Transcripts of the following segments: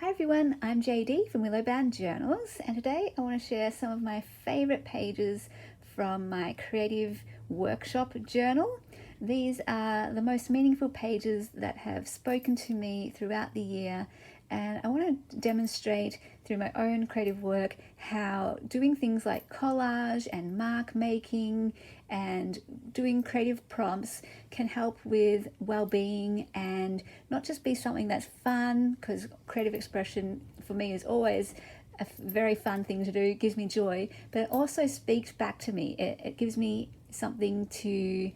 Hi everyone, I'm JD from Willowbound Journals, and today I want to share some of my favourite pages from my creative workshop journal. These are the most meaningful pages that have spoken to me throughout the year, and I want to demonstrate through my own creative work how doing things like collage and mark making and doing creative prompts can help with well-being and not just be something that's fun, because creative expression for me is always a very fun thing to do. It gives me joy, but it also speaks back to me. It gives me something to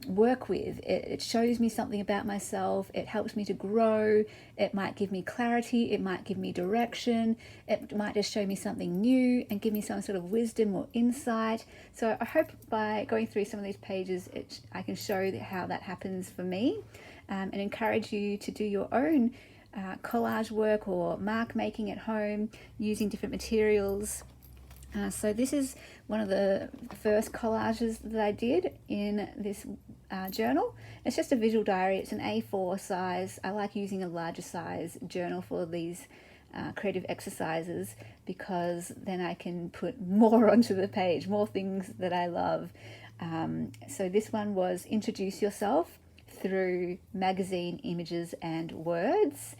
work with. It shows me something about myself. It helps me to grow. It might give me clarity. It might give me direction. It might just show me something new and give me some sort of wisdom or insight. So I hope by going through some of these pages, I can show how that happens for me, and encourage you to do your own collage work or mark making at home using different materials. So this is one of the first collages that I did in this journal. It's just a visual diary. It's an A4 size. I like using a larger size journal for these creative exercises because then I can put more onto the page, more things that I love. So this one was Introduce Yourself through magazine images and words.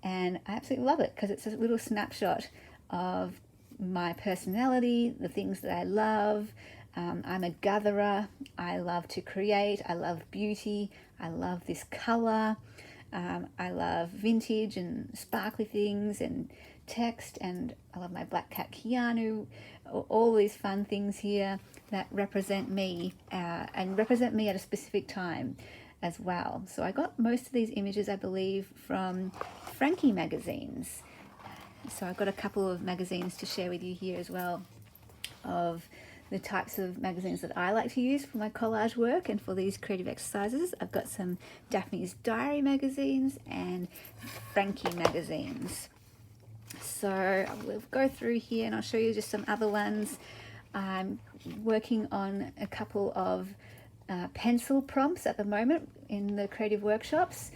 And I absolutely love it because it's a little snapshot of my personality, the things that I love. I'm a gatherer. I love to create. I love beauty. I love this color. I love vintage and sparkly things and text, and I love my black cat Keanu. All these fun things here that represent me and represent me at a specific time as well. So I got most of these images, I believe, from Frankie magazines. So I've got a couple of magazines to share with you here as well, of the types of magazines that I like to use for my collage work and for these creative exercises. I've got some Daphne's Diary magazines and Frankie magazines. So we'll go through here and I'll show you just some other ones. I'm working on a couple of pencil prompts at the moment in the creative workshops,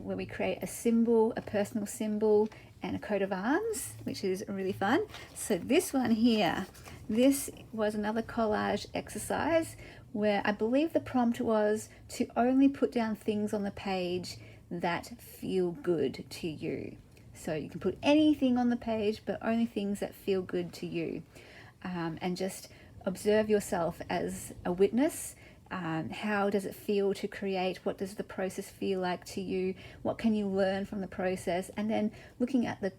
where we create a symbol, a personal symbol, and a coat of arms, which is really fun. So this one here, this was another collage exercise where I believe the prompt was to only put down things on the page that feel good to you. So you can put anything on the page, but only things that feel good to you. And just observe yourself as a witness. How does it feel to create? What does the process feel like to you? What can you learn from the process? And then looking at the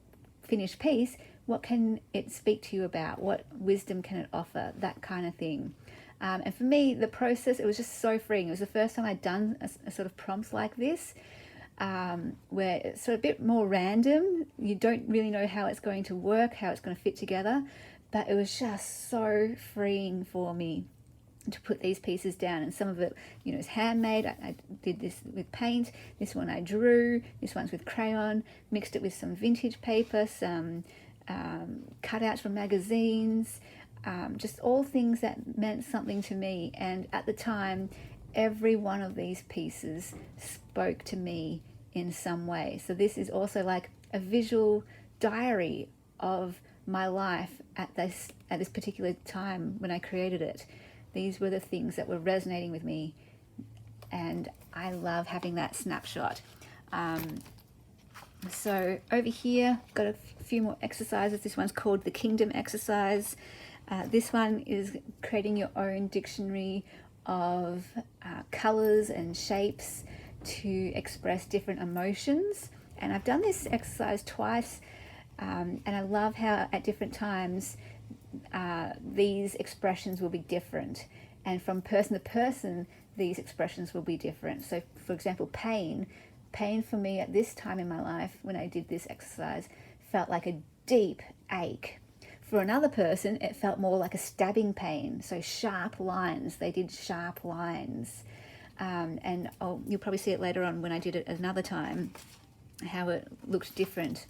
finished piece, what can it speak to you about? What wisdom can it offer? That kind of thing. And for me, the process, it was just so freeing. It was the first time I'd done a sort of prompts like this, where it's sort of a bit more random. You don't really know how it's going to work, how it's going to fit together, but it was just so freeing for me to put these pieces down. And some of it, is handmade. I did this with paint. This one I drew. This one's with crayon. Mixed it with some vintage paper, some cutouts from magazines, just all things that meant something to me. And at the time, every one of these pieces spoke to me in some way. So this is also like a visual diary of my life at this particular time when I created it. These were the things that were resonating with me, and I love having that snapshot. So over here, got a few more exercises. This one's called the Kingdom exercise. This one is creating your own dictionary of colors and shapes to express different emotions. And I've done this exercise twice, and I love how at different times these expressions will be different, and from person to person these expressions will be different. So for example, pain for me at this time in my life when I did this exercise felt like a deep ache. For another person it felt more like a stabbing pain, so sharp lines. They did sharp lines, and you'll probably see it later on when I did it another time, how it looked different.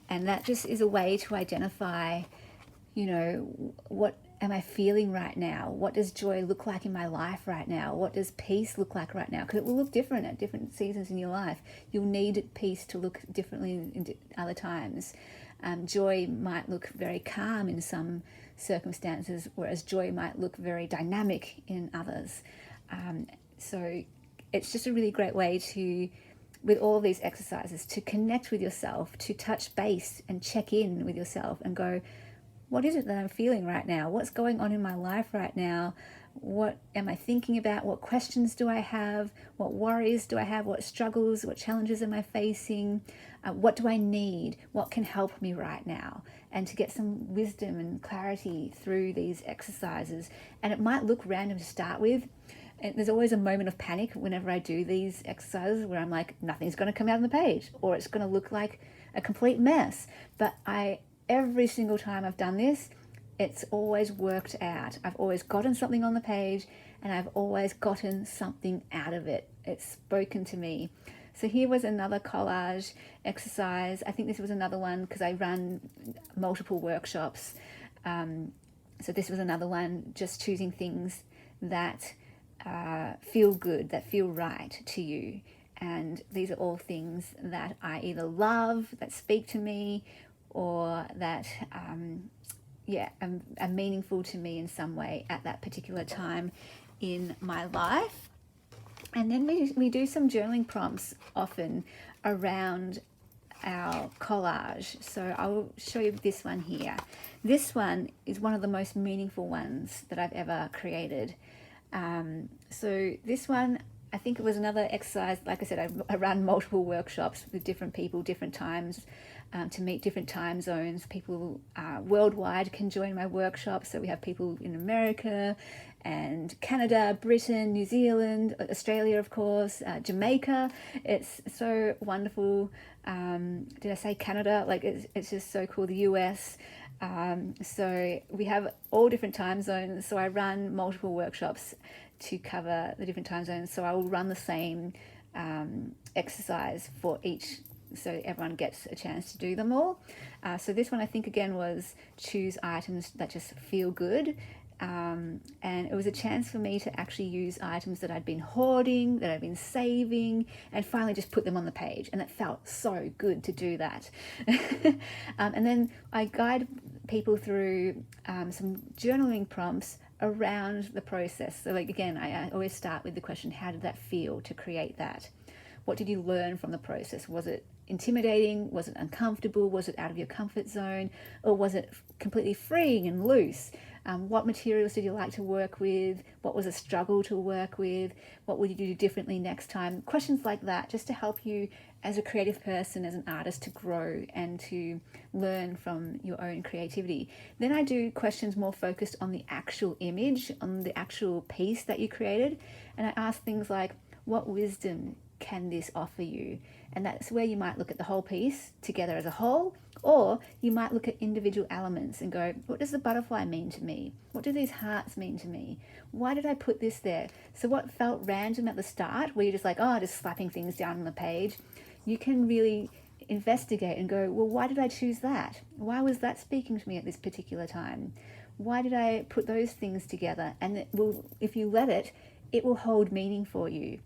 And that just is a way to identify what am I feeling right now? What does joy look like in my life right now? What does peace look like right now? Because it will look different at different seasons in your life. You'll need peace to look differently in other times. Joy might look very calm in some circumstances, whereas joy might look very dynamic in others. So it's just a really great way to, with all of these exercises, to connect with yourself, to touch base and check in with yourself and go, what is it that I'm feeling right now? What's going on in my life right now? What am I thinking about? What questions do I have? What worries do I have? What struggles, what challenges am I facing? What do I need? What can help me right now? And to get some wisdom and clarity through these exercises. And it might look random to start with. And there's always a moment of panic whenever I do these exercises where I'm like, nothing's going to come out on the page, or it's going to look like a complete mess. But every single time I've done this, it's always worked out. I've always gotten something on the page, and I've always gotten something out of it. It's spoken to me. So here was another collage exercise. I think this was another one because I run multiple workshops. So this was another one, just choosing things that feel good, that feel right to you. And these are all things that I either love, that speak to me, or that are meaningful to me in some way at that particular time in my life. And then we do some journaling prompts often around our collage. So I'll show you this one here. This one is one of the most meaningful ones that I've ever created. So this one, I think it was another exercise. Like I said, I run multiple workshops with different people, different times, to meet different time zones. People worldwide can join my workshops. So we have people in America and Canada, Britain, New Zealand, Australia, of course, Jamaica. It's so wonderful. Did I say Canada? Like it's just so cool. The US. So we have all different time zones. So I run multiple workshops to cover the different time zones. So I will run the same exercise for each, so everyone gets a chance to do them all. So this one I think again was choose items that just feel good. And it was a chance for me to actually use items that I'd been hoarding, that I'd been saving, and finally just put them on the page. And it felt so good to do that. And then I guide people through some journaling prompts around the process. So like again, I always start with the question, how did that feel to create that? What did you learn from the process? Was it intimidating? Was it uncomfortable? Was it out of your comfort zone? Or was it completely freeing and loose? What materials did you like to work with? What was a struggle to work with? What would you do differently next time? Questions like that, just to help you as a creative person, as an artist, to grow and to learn from your own creativity. Then I do questions more focused on the actual image, on the actual piece that you created. And I ask things like, what wisdom can this offer you? And that's where you might look at the whole piece together as a whole, or you might look at individual elements and go, what does the butterfly mean to me? What do these hearts mean to me? Why did I put this there? So what felt random at the start, where you're just like, oh, just slapping things down on the page, you can really investigate and go, well, why did I choose that? Why was that speaking to me at this particular time? Why did I put those things together? And it will, if you let it, it will hold meaning for you.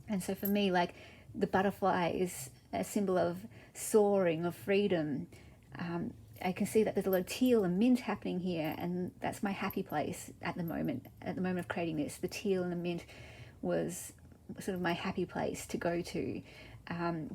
And so for me, like, the butterfly is a symbol of soaring, of freedom. I can see that there's a lot of teal and mint happening here, and that's my happy place at the moment of creating this. The teal and the mint was sort of my happy place to go to.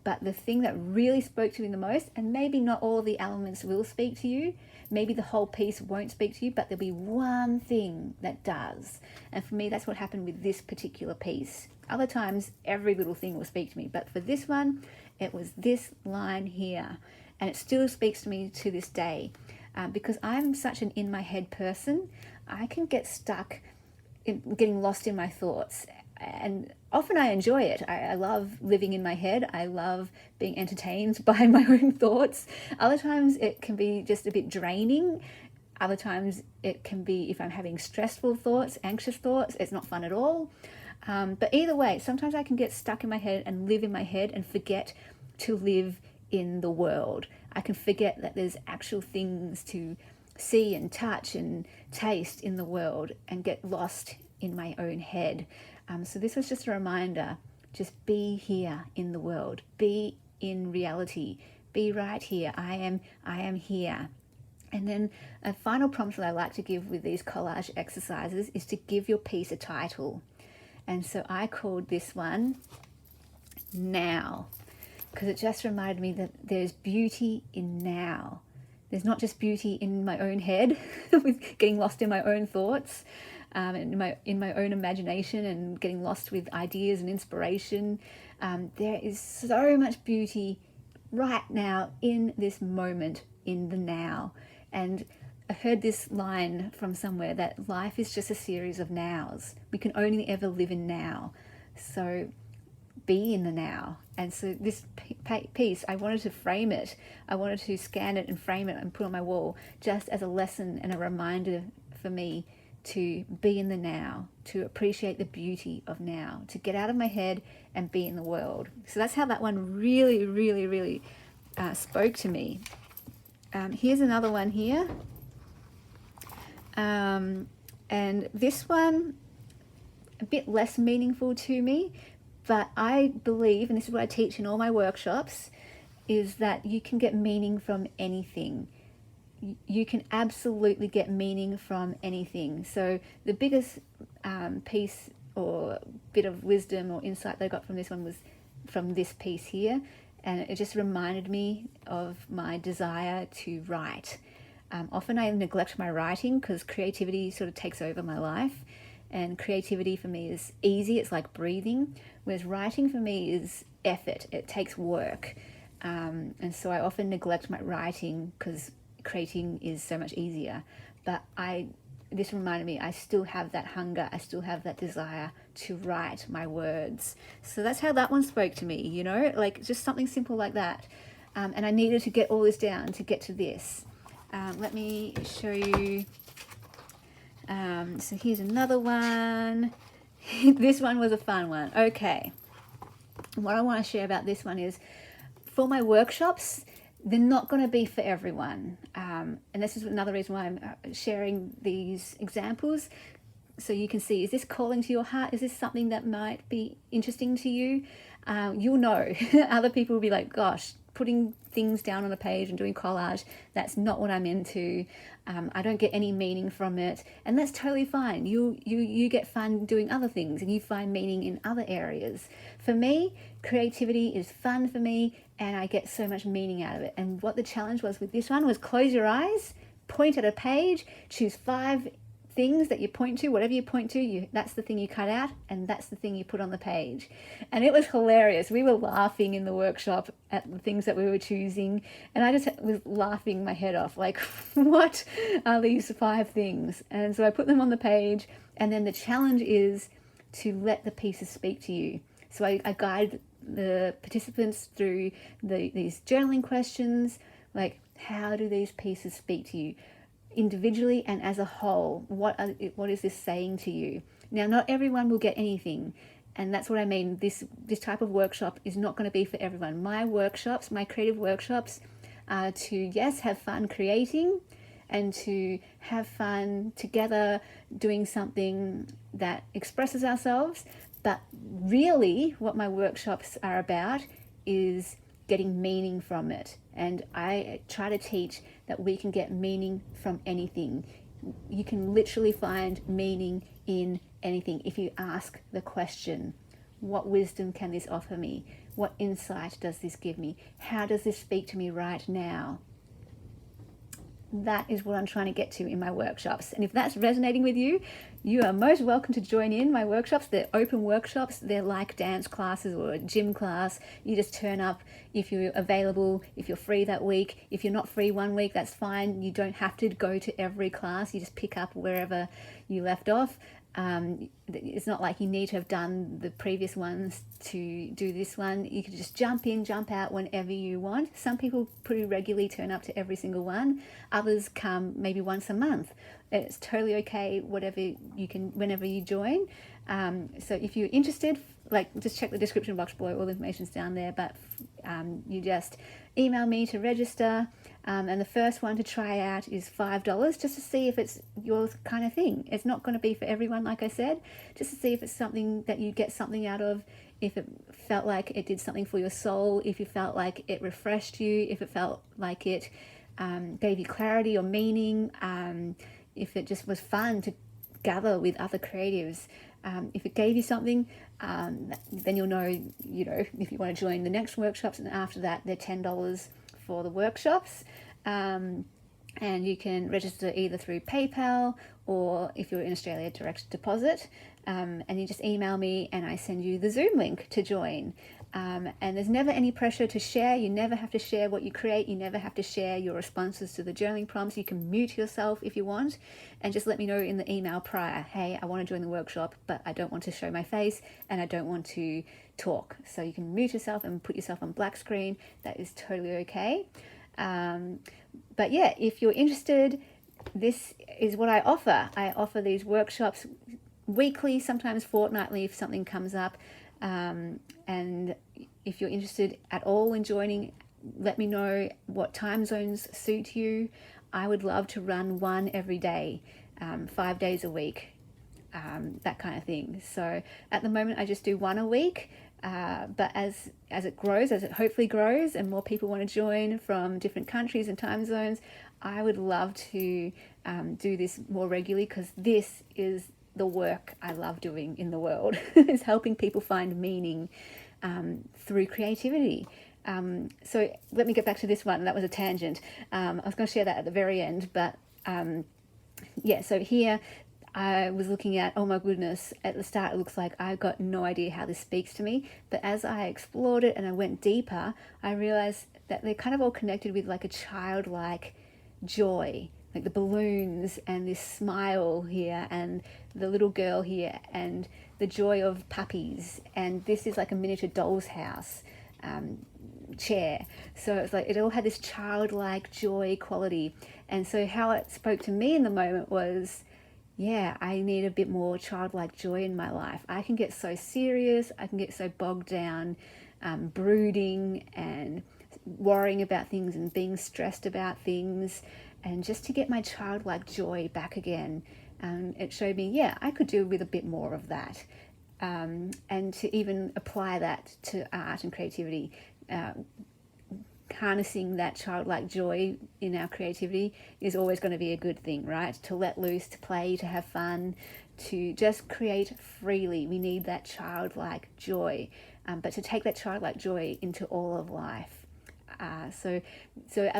But the thing that really spoke to me the most, and maybe not all of the elements will speak to you, maybe the whole piece won't speak to you, but there'll be one thing that does. And for me, that's what happened with this particular piece. Other times, every little thing will speak to me. But for this one, it was this line here. And it still speaks to me to this day. Because I'm such an in-my-head person, I can get stuck in getting lost in my thoughts. And often I enjoy it. I love living in my head. I love being entertained by my own thoughts. Other times it can be just a bit draining. Other times it can be, if I'm having stressful thoughts, anxious thoughts, it's not fun at all. But either way, sometimes I can get stuck in my head and live in my head and forget to live in the world. I can forget that there's actual things to see and touch and taste in the world and get lost in my own head. So this was just a reminder, just be here in the world, be in reality, be right here. I am here. And then a final prompt that I like to give with these collage exercises is to give your piece a title. And so I called this one Now, because it just reminded me that there's beauty in now. There's not just beauty in my own head with getting lost in my own thoughts, in my own imagination and getting lost with ideas and inspiration. There is so much beauty right now in this moment, in the now. And I heard this line from somewhere that life is just a series of nows. We can only ever live in now. So be in the now. And so this piece, I wanted to frame it. I wanted to scan it and frame it and put it on my wall just as a lesson and a reminder for me to be in the now, to appreciate the beauty of now, to get out of my head and be in the world. So that's how that one really, really, really spoke to me. Here's another one here. And this one, a bit less meaningful to me, but I believe, and this is what I teach in all my workshops, is that you can get meaning from anything. You can absolutely get meaning from anything. So the biggest piece or bit of wisdom or insight that I got from this one was from this piece here. And it just reminded me of my desire to write. Often I neglect my writing because creativity sort of takes over my life. And creativity for me is easy, it's like breathing. Whereas writing for me is effort, it takes work. And so I often neglect my writing because creating is so much easier. But this reminded me, I still have that hunger, I still have that desire to write my words. So that's how that one spoke to me, you know, like just something simple like that. And I needed to get all this down to get to this. Let me show you. So here's another one. This one was a fun one. Okay. What I want to share about this one is, for my workshops, they're not going to be for everyone. And this is another reason why I'm sharing these examples. So you can see, is this calling to your heart? Is this something that might be interesting to you? You'll know. Other people will be like, gosh, putting things down on a page and doing collage, that's not what I'm into. I don't get any meaning from it, and that's totally fine. You get fun doing other things and you find meaning in other areas. For me, creativity is fun for me and I get so much meaning out of it. And what the challenge was with this one was, close your eyes, point at a page, choose 5 things that you point to. Whatever you point to, that's the thing you cut out and that's the thing you put on the page. And it was hilarious. We were laughing in the workshop at the things that we were choosing, and I just was laughing my head off, like, what are these 5 things? And so I put them on the page, and then the challenge is to let the pieces speak to you. So I guide the participants through these journaling questions, like, how do these pieces speak to you? Individually and as a whole, what is this saying to you? Now, not everyone will get anything, and that's what I mean. This type of workshop is not going to be for everyone. My workshops, my creative workshops, are to, yes, have fun creating and to have fun together doing something that expresses ourselves. But really what my workshops are about is getting meaning from it. And I try to teach that we can get meaning from anything. You can literally find meaning in anything if you ask the question, what wisdom can this offer me? What insight does this give me? How does this speak to me right now? That is what I'm trying to get to in my workshops. And if that's resonating with you, you are most welcome to join in my workshops. They're open workshops. They're like dance classes or a gym class. You just turn up if you're available, if you're free that week. If you're not free one week, that's fine. You don't have to go to every class. You just pick up wherever you left off. It's not like you need to have done the previous ones to do this one. You can just jump in, jump out whenever you want. Some people pretty regularly turn up to every single one. Others come maybe once a month. It's totally okay, whatever you can, whenever you join. So if you're interested, just check the description box below, all the information's down there, but you just email me to register, and the first one to try out is $5, just to see if it's your kind of thing. It's not going to be for everyone, like I said, just to see if it's something that you get something out of, if it felt like it did something for your soul, if you felt like it refreshed you, if it felt like it gave you clarity or meaning, if it just was fun to gather with other creatives. If it gave you something, then you'll know, if you want to join the next workshops, and after that they're $10 for the workshops. And you can register either through PayPal, or if you're in Australia, direct deposit. And you just email me and I send you the Zoom link to join. And there's never any pressure to share. You never have to share what you create. You never have to share your responses to the journaling prompts. You can mute yourself if you want, and just let me know in the email prior, hey, I want to join the workshop, but I don't want to show my face and I don't want to talk. So you can mute yourself and put yourself on black screen. That is totally okay. But yeah, if you're interested, this is what I offer. I offer these workshops weekly, sometimes fortnightly if something comes up. And if you're interested at all in joining, let me know what time zones suit you. I would love to run one every day, 5 days a week, that kind of thing. So at the moment I just do one a week, but as it grows, as it hopefully grows and more people want to join from different countries and time zones, I would love to do this more regularly, because this is the work I love doing in the world, is helping people find meaning through creativity. So let me get back to this one. That was a tangent. I was going to share that at the very end, but yeah, so here I was looking at, oh my goodness, at the start it looks like I've got no idea how this speaks to me, but as I explored it and I went deeper, I realized that they're kind of all connected with like a childlike joy, like the balloons and this smile here and the little girl here and the joy of puppies, and this is like a miniature doll's house chair. So it's like it all had this childlike joy quality. And so how it spoke to me in the moment was, yeah, I need a bit more childlike joy in my life. I can get so serious, I can get so bogged down, brooding and worrying about things and being stressed about things, and just to get my childlike joy back again. It showed me, yeah, I could do with a bit more of that, and to even apply that to art and creativity. Harnessing that childlike joy in our creativity is always going to be a good thing, right? To let loose, to play, to have fun, to just create freely. We need that childlike joy, but to take that childlike joy into all of life. So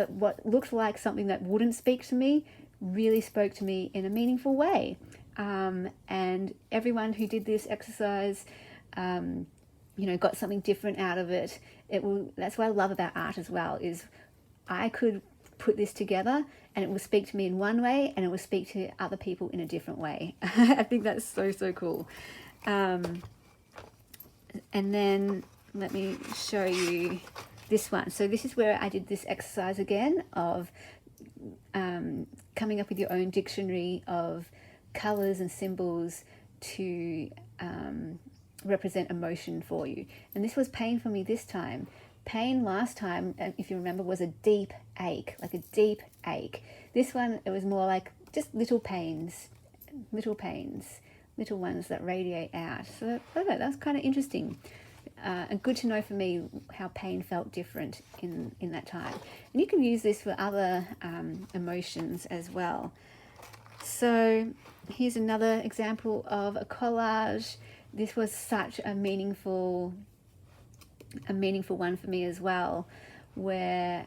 what looked like something that wouldn't speak to me really spoke to me in a meaningful way. And everyone who did this exercise, got something different out of it. That's what I love about art as well, is I could put this together and it will speak to me in one way and it will speak to other people in a different way. I think that's so cool. And then let me show you this one. So this is where I did this exercise again of coming up with your own dictionary of colors and symbols to represent emotion for you. And this was pain for me this time. Pain last time, if you remember, was a deep ache, like a deep ache. This one, it was more like just little pains, little ones that radiate out. So I don't know, that's kind of interesting. And good to know for me how pain felt different in that time. And you can use this for other emotions as well. So here's another example of a collage. This was such a meaningful one for me as well, where,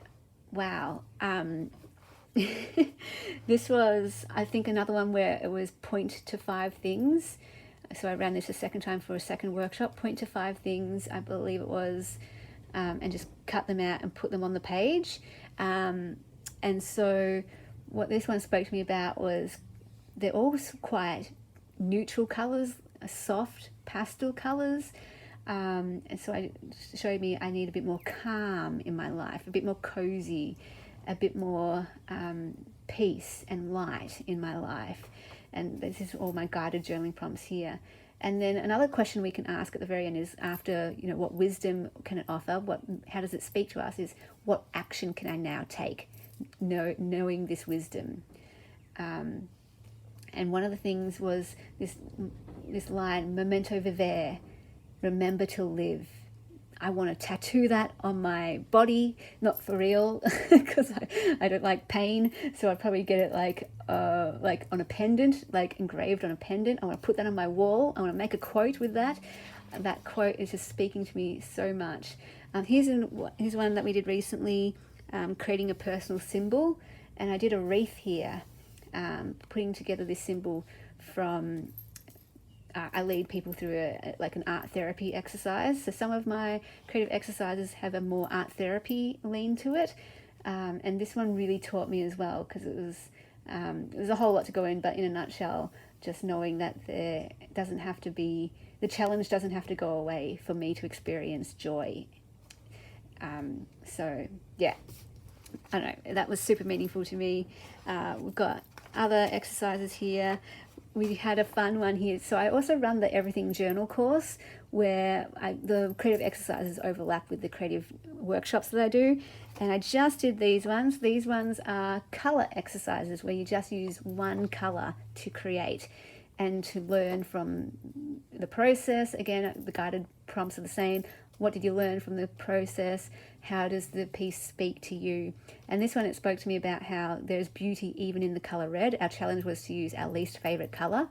wow, this was, I think, another one where it was point to 5 things. So I ran this a second time for a second workshop, point to 5 things, I believe it was, and just cut them out and put them on the page. And so what this one spoke to me about was they're all quite neutral colors, soft pastel colors. And so it showed me I need a bit more calm in my life, a bit more cozy, a bit more peace and light in my life. And this is all my guided journaling prompts here. And then another question we can ask at the very end is, after, what wisdom can it offer? How does it speak to us? Is, what action can I now take, knowing this wisdom? And one of the things was this line, memento vivere, remember to live. I want to tattoo that on my body, not for real, because I don't like pain. So I'd probably get it like on a pendant, like engraved on a pendant. I want to put that on my wall. I want to make a quote with that. That quote is just speaking to me so much. Here's one that we did recently, creating a personal symbol. And I did a wreath here, putting together this symbol from... I lead people through an art therapy exercise. So some of my creative exercises have a more art therapy lean to it. And this one really taught me as well, because it was a whole lot to go in, but in a nutshell, just knowing that the challenge doesn't have to go away for me to experience joy. So yeah, I don't know, that was super meaningful to me. We've got other exercises here. We had a fun one here. So I also run the Everything Journal course, where the creative exercises overlap with the creative workshops that I do. And I just did these ones. These ones are color exercises, where you just use one color to create and to learn from the process. Again, the guided prompts are the same. What did you learn from the process? How does the piece speak to you? And this one, it spoke to me about how there's beauty even in the color red. Our challenge was to use our least favorite color.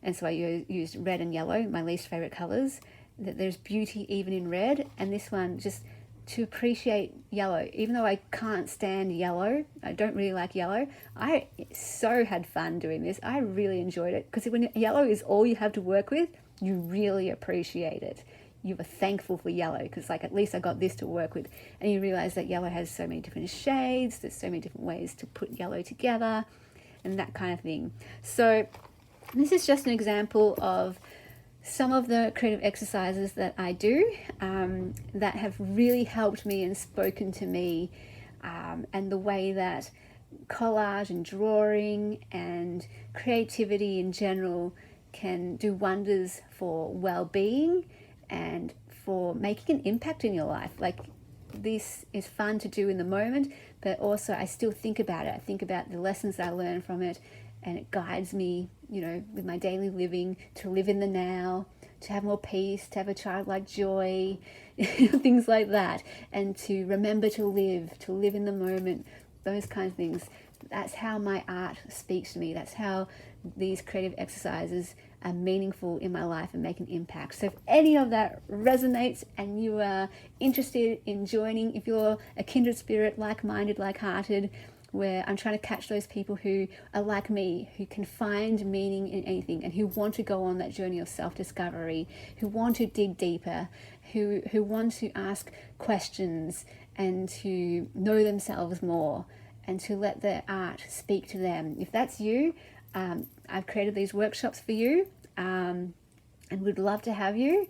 And so I used red and yellow, my least favorite colors, that there's beauty even in red. And this one, just to appreciate yellow. Even though I can't stand yellow, I don't really like yellow, I so had fun doing this. I really enjoyed it, because when yellow is all you have to work with, you really appreciate it. You were thankful for yellow, because at least I got this to work with. And you realize that yellow has so many different shades, there's so many different ways to put yellow together, and that kind of thing. So this is just an example of some of the creative exercises that I do that have really helped me and spoken to me, and the way that collage and drawing and creativity in general can do wonders for well-being and for making an impact in your life. This is fun to do in the moment, but also I still think about it. I think about the lessons I learn from it, and it guides me, with my daily living, to live in the now, to have more peace, to have a childlike joy, things like that, and to remember to live in the moment, those kinds of things. That's how my art speaks to me. That's how these creative exercises are meaningful in my life and make an impact. So if any of that resonates and you are interested in joining, if you're a kindred spirit, like-minded, like-hearted, where I'm trying to catch those people who are like me, who can find meaning in anything, and who want to go on that journey of self-discovery, who want to dig deeper, who want to ask questions and to know themselves more, and to let their art speak to them. If that's you, I've created these workshops for you, and would love to have you.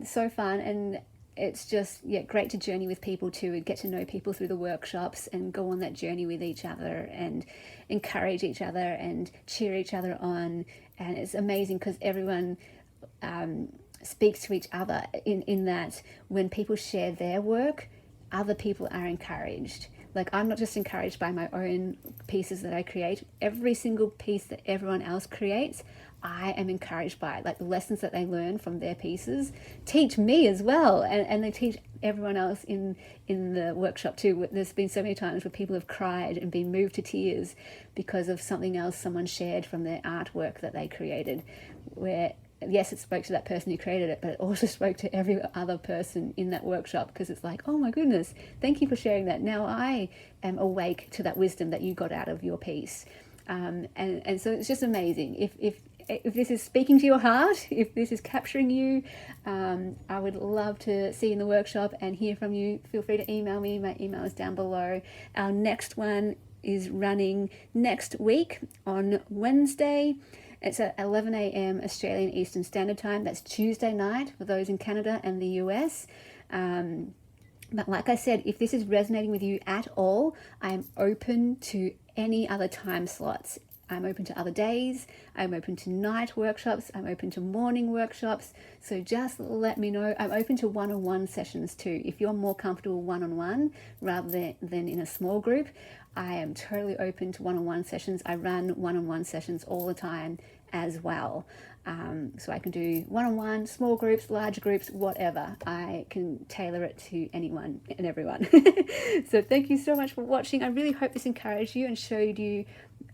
So fun, and it's just great to journey with people too, and get to know people through the workshops and go on that journey with each other and encourage each other and cheer each other on. And it's amazing, because everyone speaks to each other in that when people share their work, other people are encouraged. I'm not just encouraged by my own pieces that I create. Every single piece that everyone else creates, I am encouraged by. The lessons that they learn from their pieces teach me as well, and they teach everyone else in the workshop too. There's been so many times where people have cried and been moved to tears because of something else someone shared from their artwork that they created, where yes, it spoke to that person who created it, but it also spoke to every other person in that workshop, because it's oh my goodness, thank you for sharing that. Now I am awake to that wisdom that you got out of your piece. And so it's just amazing. If this is speaking to your heart, if this is capturing you, I would love to see you in the workshop and hear from you. Feel free to email me. My email is down below. Our next one is running next week on Wednesday. It's at 11 a.m. Australian Eastern Standard Time. That's Tuesday night for those in Canada and the US. But like I said, if this is resonating with you at all, I am open to any other time slots. I'm open to other days. I'm open to night workshops. I'm open to morning workshops. So just let me know. I'm open to one-on-one sessions too. If you're more comfortable one-on-one rather than in a small group, I am totally open to one-on-one sessions. I run one-on-one sessions all the time as well. So I can do one-on-one, small groups, large groups, whatever. I can tailor it to anyone and everyone. So thank you so much for watching. I really hope this encouraged you and showed you,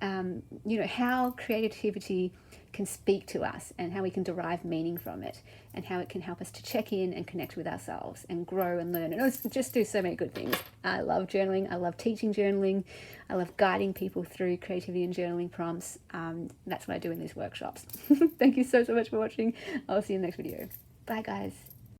how creativity can speak to us and how we can derive meaning from it and how it can help us to check in and connect with ourselves and grow and learn and just do so many good things. I love journaling. I love teaching journaling. I love guiding people through creativity and journaling prompts. That's what I do in these workshops. Thank you so much for watching. I'll see you in the next video. Bye guys.